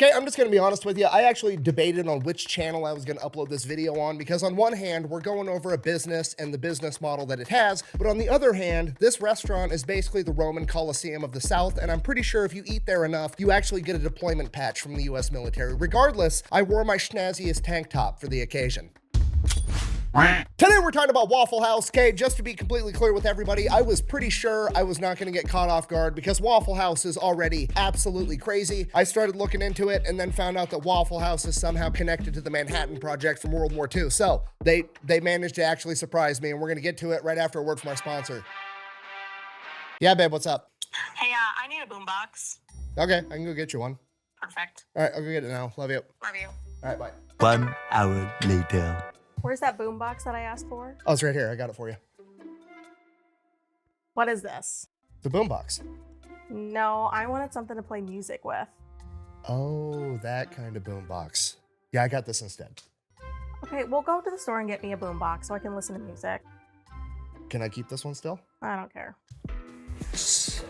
Okay, I'm just gonna be honest with you. I actually debated on which channel I was gonna upload this video on because on one hand, we're going over a business and the business model that it has, but on the other hand, this restaurant is basically the Roman Colosseum of the South, and I'm pretty sure if you eat there enough, you actually get a deployment patch from the US military. Regardless, I wore my schnazziest tank top for the occasion. Today we're talking about Waffle House. Okay, just to be completely clear with everybody, I was pretty sure I was not going to get caught off guard because Waffle House is already absolutely crazy. I started looking into it and then found out that Waffle House is somehow connected to the Manhattan Project from World War II. So they managed to actually surprise me, and we're going to get to it right after a word from our sponsor. Yeah, babe, what's up? Hey, I need a boombox. Okay, I can go get you one. Perfect. All right, I'll go get it now. Love you. Love you. All right, bye. 1 hour later. Where's that boombox that I asked for? Oh, it's right here. I got it for you. What is this? The boombox. No, I wanted something to play music with. Oh, that kind of boombox. Yeah, I got this instead. Okay, we'll go to the store and get me a boombox so I can listen to music. Can I keep this one still? I don't care.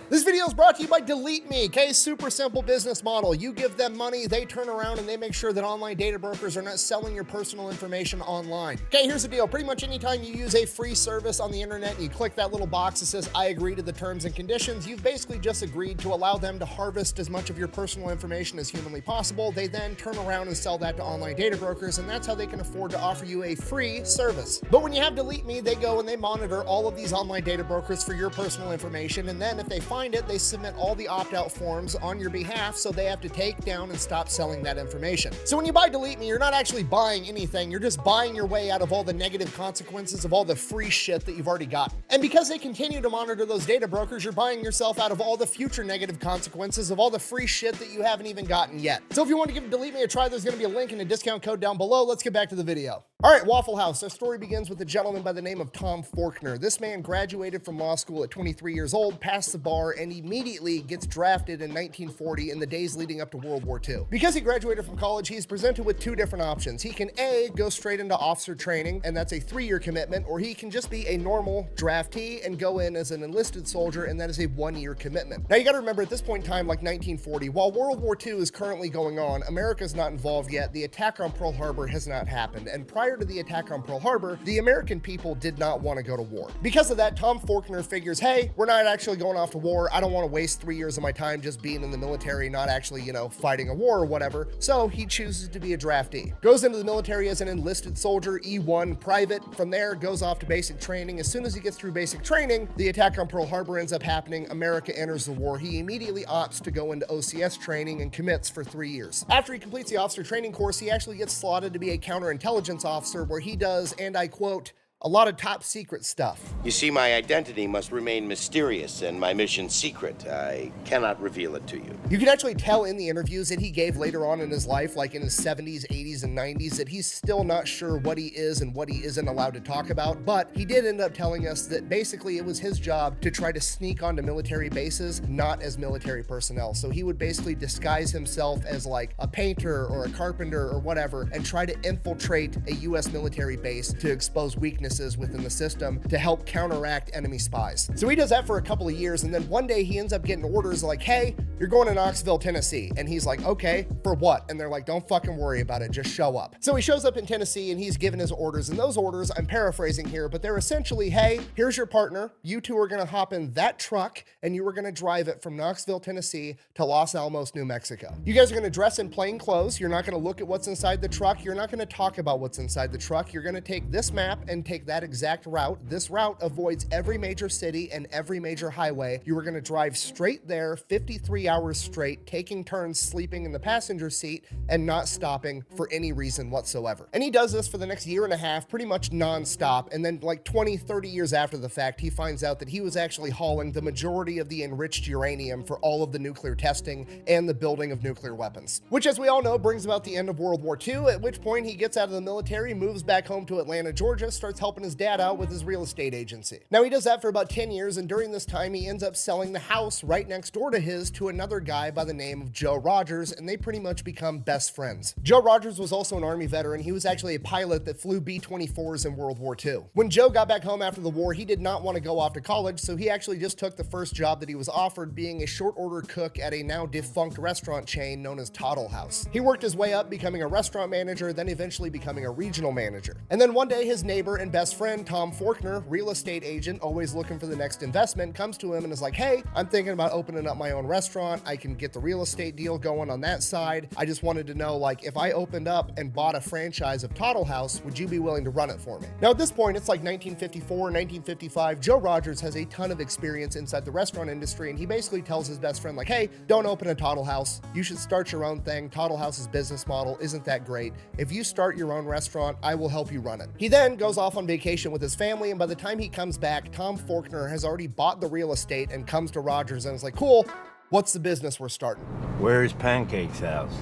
This video is brought to you by Deleteme, okay? Super simple business model. You give them money, they turn around and they make sure that online data brokers are not selling your personal information online. Okay, here's the deal. Pretty much anytime you use a free service on the internet and you click that little box that says, I agree to the terms and conditions, you've basically just agreed to allow them to harvest as much of your personal information as humanly possible. They then turn around and sell that to online data brokers, and that's how they can afford to offer you a free service. But when you have Deleteme, they go and they monitor all of these online data brokers for your personal information, and then if they find it, they submit all the opt-out forms on your behalf, so they have to take down and stop selling that information. So when you buy Deleteme, you're not actually buying anything, you're just buying your way out of all the negative consequences of all the free shit that you've already gotten. And because they continue to monitor those data brokers, you're buying yourself out of all the future negative consequences of all the free shit that you haven't even gotten yet. So if you want to give Deleteme a try, there's going to be a link and a discount code down below. Let's get back to the video. All right, Waffle House. Our story begins with a gentleman by the name of Tom Faulkner. This man graduated from law school at 23 years old, passed the bar, and immediately gets drafted in 1940 in the days leading up to World War II. Because he graduated from college, he's presented with two different options. He can A, go straight into officer training, and that's a 3-year commitment, or he can just be a normal draftee and go in as an enlisted soldier, and that is a 1-year commitment. Now you gotta remember, at this point in time, like 1940, while World War II is currently going on, America's not involved yet. The attack on Pearl Harbor has not happened, and prior to the attack on Pearl Harbor, the American people did not want to go to war. Because of that, Tom Faulkner figures, hey, we're not actually going off to war. I don't want to waste 3 years of my time just being in the military, not actually, fighting a war or whatever. So he chooses to be a draftee. Goes into the military as an enlisted soldier, E1 private. From there, goes off to basic training. As soon as he gets through basic training, the attack on Pearl Harbor ends up happening. America enters the war. He immediately opts to go into OCS training and commits for 3 years. After he completes the officer training course, he actually gets slotted to be a counterintelligence officer, where he does, and I quote, a lot of top secret stuff. You see, my identity must remain mysterious and my mission secret. I cannot reveal it to you. You can actually tell in the interviews that he gave later on in his life, like in his 70s, 80s, and 90s, that he's still not sure what he is and what he isn't allowed to talk about. But he did end up telling us that basically it was his job to try to sneak onto military bases, not as military personnel. So he would basically disguise himself as like a painter or a carpenter or whatever, and try to infiltrate a US military base to expose weaknesses within the system to help counteract enemy spies. So he does that for a couple of years, and then one day he ends up getting orders like, hey, you're going to Knoxville, Tennessee. And he's like, okay, for what? And they're like, don't fucking worry about it, just show up. So he shows up in Tennessee and he's given his orders, and those orders, I'm paraphrasing here, but they're essentially, hey, here's your partner. You two are gonna hop in that truck and you are gonna drive it from Knoxville, Tennessee to Los Alamos, New Mexico. You guys are gonna dress in plain clothes. You're not gonna look at what's inside the truck. You're not gonna talk about what's inside the truck. You're gonna take this map and take that exact route. This route avoids every major city and every major highway. You are gonna drive straight there, 53 hours straight, taking turns sleeping in the passenger seat and not stopping for any reason whatsoever. And he does this for the next year and a half, pretty much nonstop. And then like 20, 30 years after the fact, he finds out that he was actually hauling the majority of the enriched uranium for all of the nuclear testing and the building of nuclear weapons. Which, as we all know, brings about the end of World War II, at which point he gets out of the military, moves back home to Atlanta, Georgia, starts helping his dad out with his real estate agency. Now he does that for about 10 years, and during this time he ends up selling the house right next door to his to another guy by the name of Joe Rogers, and they pretty much become best friends. Joe Rogers was also an Army veteran. He was actually a pilot that flew B-24s in World War II. When Joe got back home after the war, he did not want to go off to college, so he actually just took the first job that he was offered, being a short order cook at a now defunct restaurant chain known as Waffle House. He worked his way up, becoming a restaurant manager, then eventually becoming a regional manager. And then one day his neighbor and best friend, Tom Faulkner, real estate agent, always looking for the next investment, comes to him and is like, hey, I'm thinking about opening up my own restaurant. I can get the real estate deal going on that side. I just wanted to know, like, if I opened up and bought a franchise of Waffle House, would you be willing to run it for me? Now at this point, it's like 1954, 1955. Joe Rogers has a ton of experience inside the restaurant industry, and he basically tells his best friend, like, hey, don't open a Waffle House. You should start your own thing. Waffle House's business model isn't that great. If you start your own restaurant, I will help you run it. He then goes off on vacation with his family, and by the time he comes back, Tom Faulkner has already bought the real estate and comes to Rogers and is like, cool, what's the business we're starting? Where's Pancake's house?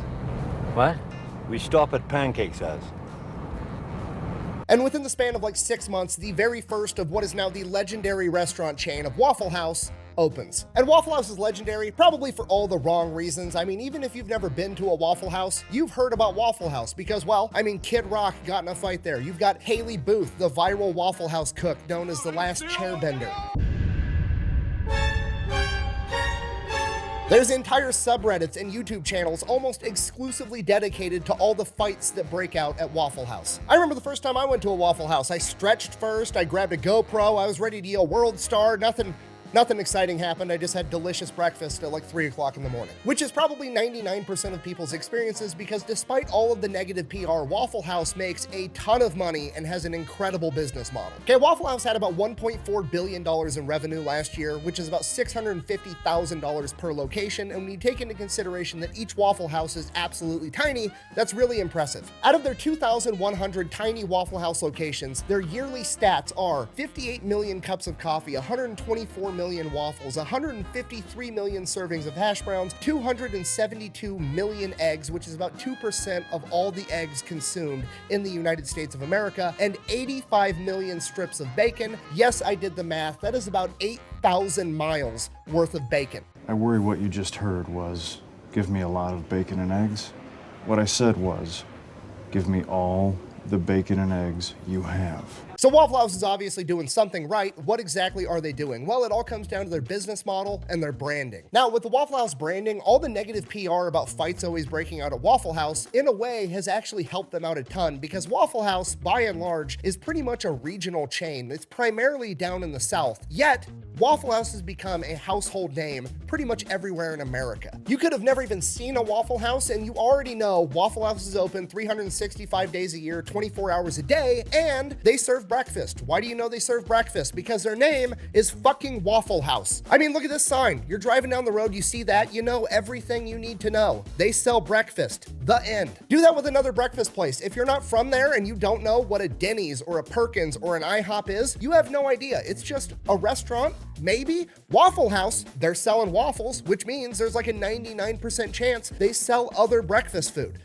What? We stop at Pancake's house. And within the span of like 6 months, the very first of what is now the legendary restaurant chain of Waffle House opens. And Waffle House is legendary, probably for all the wrong reasons. I mean, even if you've never been to a Waffle House, you've heard about Waffle House because, well, I mean, Kid Rock got in a fight there. You've got Haley Booth, the viral Waffle House cook known as the last chairbender. There's entire subreddits and YouTube channels almost exclusively dedicated to all the fights that break out at Waffle House. I remember the first time I went to a Waffle House, I stretched first, I grabbed a GoPro, I was ready to yell World Star, Nothing exciting happened. I just had delicious breakfast at like 3 o'clock in the morning, which is probably 99% of people's experiences because despite all of the negative PR, Waffle House makes a ton of money and has an incredible business model. Okay, Waffle House had about $1.4 billion in revenue last year, which is about $650,000 per location. And when you take into consideration that each Waffle House is absolutely tiny, that's really impressive. Out of their 2,100 tiny Waffle House locations, their yearly stats are 58 million cups of coffee, 124 million waffles, 153 million servings of hash browns, 272 million eggs, which is about 2% of all the eggs consumed in the United States of America, and 85 million strips of bacon. Yes, I did the math. That is about 8,000 miles worth of bacon. I worry what you just heard was, give me a lot of bacon and eggs. What I said was, give me all the bacon and eggs you have. So Waffle House is obviously doing something right. What exactly are they doing? Well, it all comes down to their business model and their branding. Now, with the Waffle House branding, all the negative PR about fights always breaking out at Waffle House, in a way, has actually helped them out a ton because Waffle House, by and large, is pretty much a regional chain. It's primarily down in the South. Yet, Waffle House has become a household name pretty much everywhere in America. You could have never even seen a Waffle House, and you already know Waffle House is open 365 days a year, 24 hours a day, and they serve breakfast. Why do you know they serve breakfast? Because their name is fucking Waffle House. I mean, look at this sign. You're driving down the road, you see that, you know everything you need to know. They sell breakfast. The end. Do that with another breakfast place. If you're not from there and you don't know what a Denny's or a Perkins or an IHOP is, you have no idea. It's just a restaurant, maybe. Waffle House, they're selling waffles, which means there's like a 99% chance they sell other breakfast food.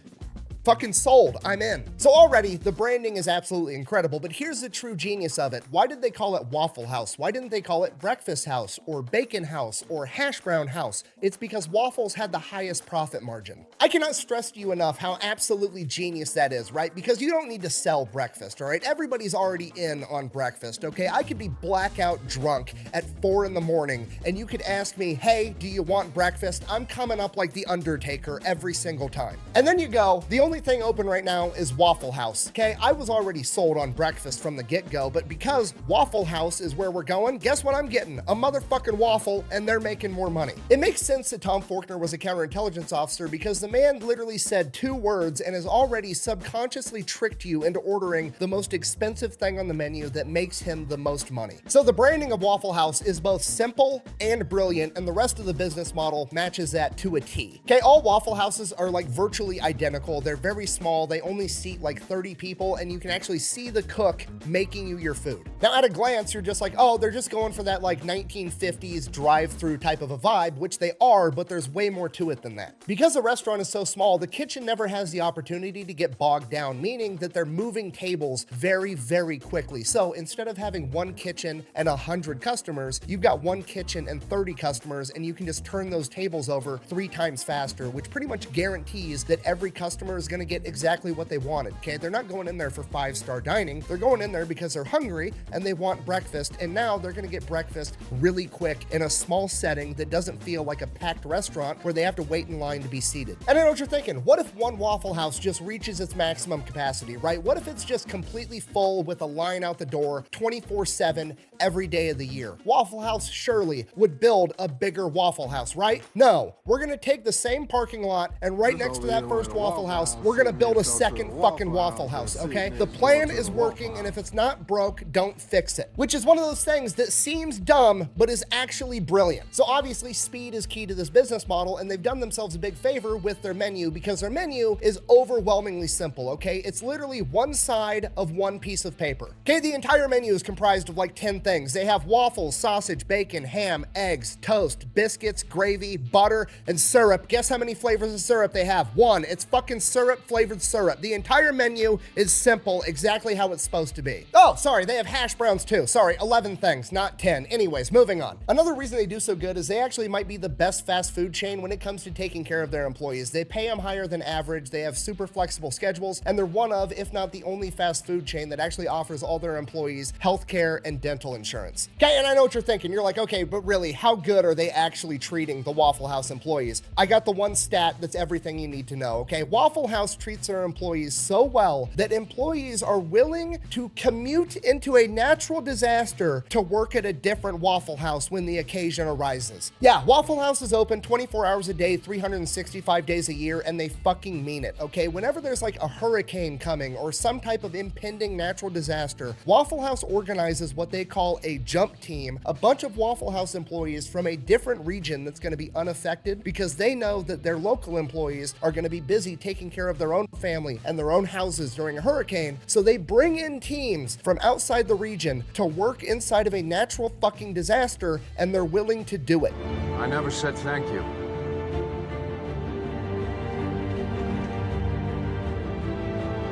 Fucking sold, I'm in. So already the branding is absolutely incredible, but here's the true genius of it. Why did they call it Waffle House? Why didn't they call it Breakfast House or Bacon House or Hash Brown House? It's because waffles had the highest profit margin. I cannot stress to you enough how absolutely genius that is, right? Because you don't need to sell breakfast, all right? Everybody's already in on breakfast, okay? I could be blackout drunk at 4 in the morning and you could ask me, hey, do you want breakfast? I'm coming up like the Undertaker every single time. And then you go, the only thing open right now is Waffle House. Okay, I was already sold on breakfast from the get-go, but because Waffle House is where we're going, guess what I'm getting? A motherfucking waffle, and they're making more money. It makes sense that Tom Faulkner was a counterintelligence officer because the man literally said 2 words and has already subconsciously tricked you into ordering the most expensive thing on the menu that makes him the most money. So the branding of Waffle House is both simple and brilliant, and the rest of the business model matches that to a T. Okay, all Waffle Houses are like virtually identical. They're very small. They only seat like 30 people, and you can actually see the cook making you your food. Now, at a glance, you're just like, oh, they're just going for that like 1950s drive-through type of a vibe, which they are, but there's way more to it than that. Because the restaurant is so small, the kitchen never has the opportunity to get bogged down, meaning that they're moving tables very, very quickly. So instead of having one kitchen and 100 customers, you've got one kitchen and 30 customers, and you can just turn those tables over 3 times faster, which pretty much guarantees that every customer is gonna get exactly what they wanted, okay? They're not going in there for 5-star dining. They're going in there because they're hungry and they want breakfast, and now they're gonna get breakfast really quick in a small setting that doesn't feel like a packed restaurant where they have to wait in line to be seated. And I know what you're thinking, what if one Waffle House just reaches its maximum capacity, right? What if it's just completely full with a line out the door 24/7 every day of the year? Waffle House surely would build a bigger Waffle House, right? No, we're gonna take the same parking lot, and right next to that first Waffle House, we're gonna build a second fucking Waffle House, okay? The plan is working, and if it's not broke, don't fix it. Which is one of those things that seems dumb, but is actually brilliant. So obviously, speed is key to this business model, and they've done themselves a big favor with their menu, because their menu is overwhelmingly simple, okay? It's literally one side of one piece of paper. Okay, the entire menu is comprised of like 10 things. They have waffles, sausage, bacon, ham, eggs, toast, biscuits, gravy, butter, and syrup. Guess how many flavors of syrup they have? 1. It's fucking syrup-flavored syrup. The entire menu is simple, exactly how it's supposed to be. Oh, sorry, they have hash browns too. Sorry, 11 things, not 10. Anyways, moving on. Another reason they do so good is they actually might be the best fast food chain when it comes to taking care of their employees. They pay them higher than average, they have super flexible schedules, and they're one of, if not the only fast food chain that actually offers all their employees healthcare and dental insurance. Okay, and I know what you're thinking. You're like, okay, but really, how good are they actually treating the Waffle House employees? I got the one stat that's everything you need to know, okay? Waffle House treats their employees so well that employees are willing to commute into a natural disaster to work at a different Waffle House when the occasion arises. Yeah, Waffle House is open 24 hours a day, 365 days a year, and they fucking mean it, okay? Whenever there's like a hurricane coming or some type of impending natural disaster, Waffle House organizes what they call a jump team, a bunch of Waffle House employees from a different region that's gonna be unaffected, because they know that their local employees are gonna be busy taking care of their own family and their own houses during a hurricane, so they bring in teams from outside the region to work inside of a natural fucking disaster, and they're willing to do it. I never said thank you.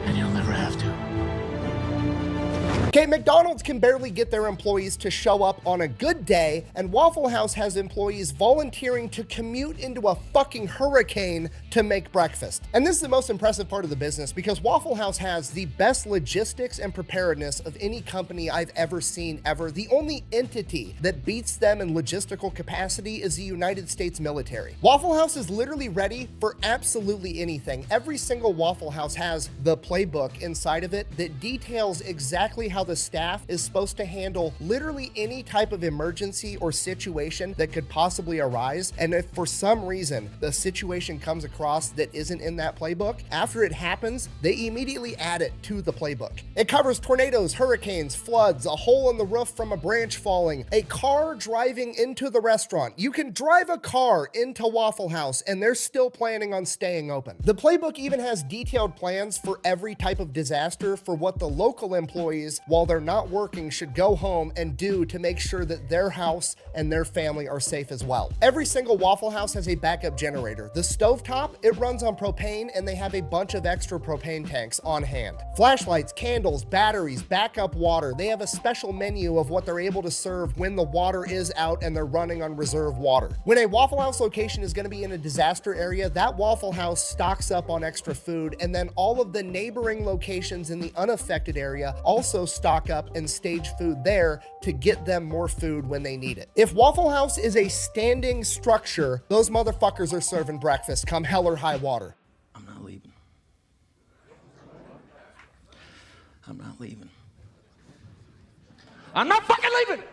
And you'll never have to. Okay, McDonald's can barely get their employees to show up on a good day, and Waffle House has employees volunteering to commute into a fucking hurricane to make breakfast. And this is the most impressive part of the business, because Waffle House has the best logistics and preparedness of any company I've ever seen ever. The only entity that beats them in logistical capacity is the United States military. Waffle House is literally ready for absolutely anything. Every single Waffle House has the playbook inside of it that details exactly how the staff is supposed to handle literally any type of emergency or situation that could possibly arise. And if for some reason the situation comes across that isn't in that playbook, after it happens, they immediately add it to the playbook. It covers tornadoes, hurricanes, floods, a hole in the roof from a branch falling, a car driving into the restaurant. You can drive a car into Waffle House and they're still planning on staying open. The playbook even has detailed plans for every type of disaster for what the local employees, while they're not working, should go home and do to make sure that their house and their family are safe as well. Every single Waffle House has a backup generator. The stovetop, it runs on propane, and they have a bunch of extra propane tanks on hand. Flashlights, candles, batteries, backup water. They have a special menu of what they're able to serve when the water is out and they're running on reserve water. When a Waffle House location is going to be in a disaster area, that Waffle House stocks up on extra food, and then all of the neighboring locations in the unaffected area also stock up and stage food there to get them more food when they need it. If Waffle House is a standing structure, those motherfuckers are serving breakfast come hell or high water. I'm not leaving. I'm not leaving. I'm not fucking leaving!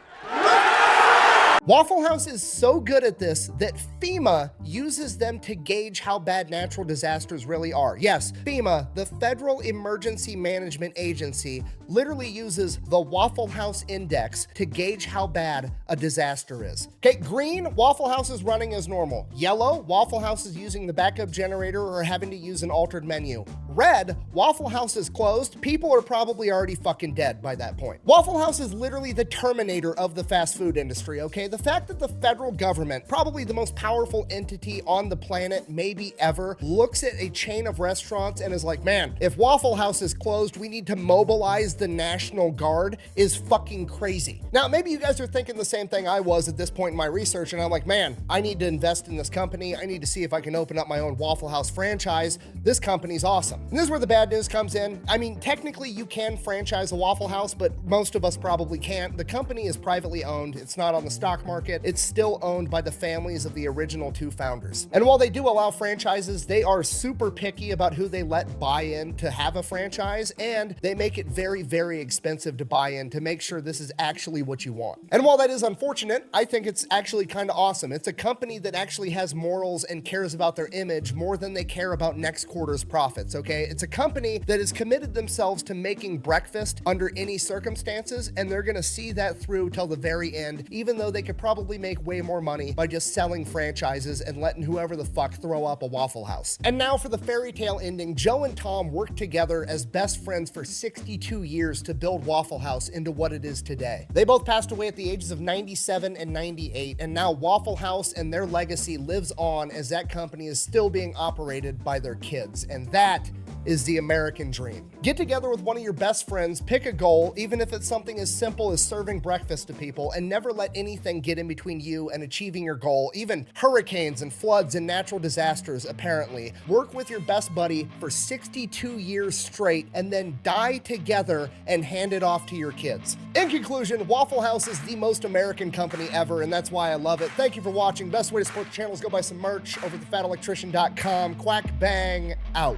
Waffle House is so good at this that FEMA uses them to gauge how bad natural disasters really are. Yes, FEMA, the Federal Emergency Management Agency, literally uses the Waffle House Index to gauge how bad a disaster is. Okay, green, Waffle House is running as normal. Yellow, Waffle House is using the backup generator or having to use an altered menu. Red, Waffle House is closed. People are probably already fucking dead by that point. Waffle House is literally the Terminator of the fast food industry, okay? The fact that the federal government, probably the most powerful entity on the planet, maybe ever, looks at a chain of restaurants and is like, man, if Waffle House is closed, we need to mobilize the National Guard, is fucking crazy. Now, maybe you guys are thinking the same thing I was at this point in my research, and I'm like, man, I need to invest in this company. I need to see if I can open up my own Waffle House franchise. This company's awesome. And this is where the bad news comes in. I mean, technically you can franchise a Waffle House, but most of us probably can't. The company is privately owned. It's not on the stock market. It's still owned by the families of the original two founders. And while they do allow franchises, they are super picky about who they let buy in to have a franchise, and they make it very, very expensive to buy in to make sure this is actually what you want. And while that is unfortunate, I think it's actually kind of awesome. It's a company that actually has morals and cares about their image more than they care about next quarter's profits, okay? It's a company that has committed themselves to making breakfast under any circumstances, and they're gonna see that through till the very end, even though they could probably make way more money by just selling franchises and letting whoever the fuck throw up a Waffle House. And now for the fairy tale ending, Joe and Tom worked together as best friends for 62 years to build Waffle House into what it is today. They both passed away at the ages of 97 and 98, and now Waffle House and their legacy lives on as that company is still being operated by their kids, and that is the American dream. Get together with one of your best friends, pick a goal, even if it's something as simple as serving breakfast to people, and never let anything get in between you and achieving your goal, even hurricanes and floods and natural disasters, apparently. Work with your best buddy for 62 years straight and then die together and hand it off to your kids. In conclusion, Waffle House is the most American company ever, and that's why I love it. Thank you for watching. Best way to support the channel is go buy some merch over at thefatelectrician.com. Quack bang out.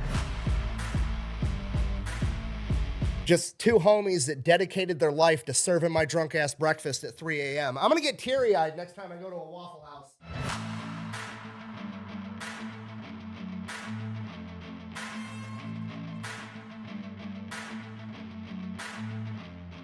Just two homies that dedicated their life to serving my drunk ass breakfast at 3 a.m. I'm gonna get teary-eyed next time I go to a Waffle House.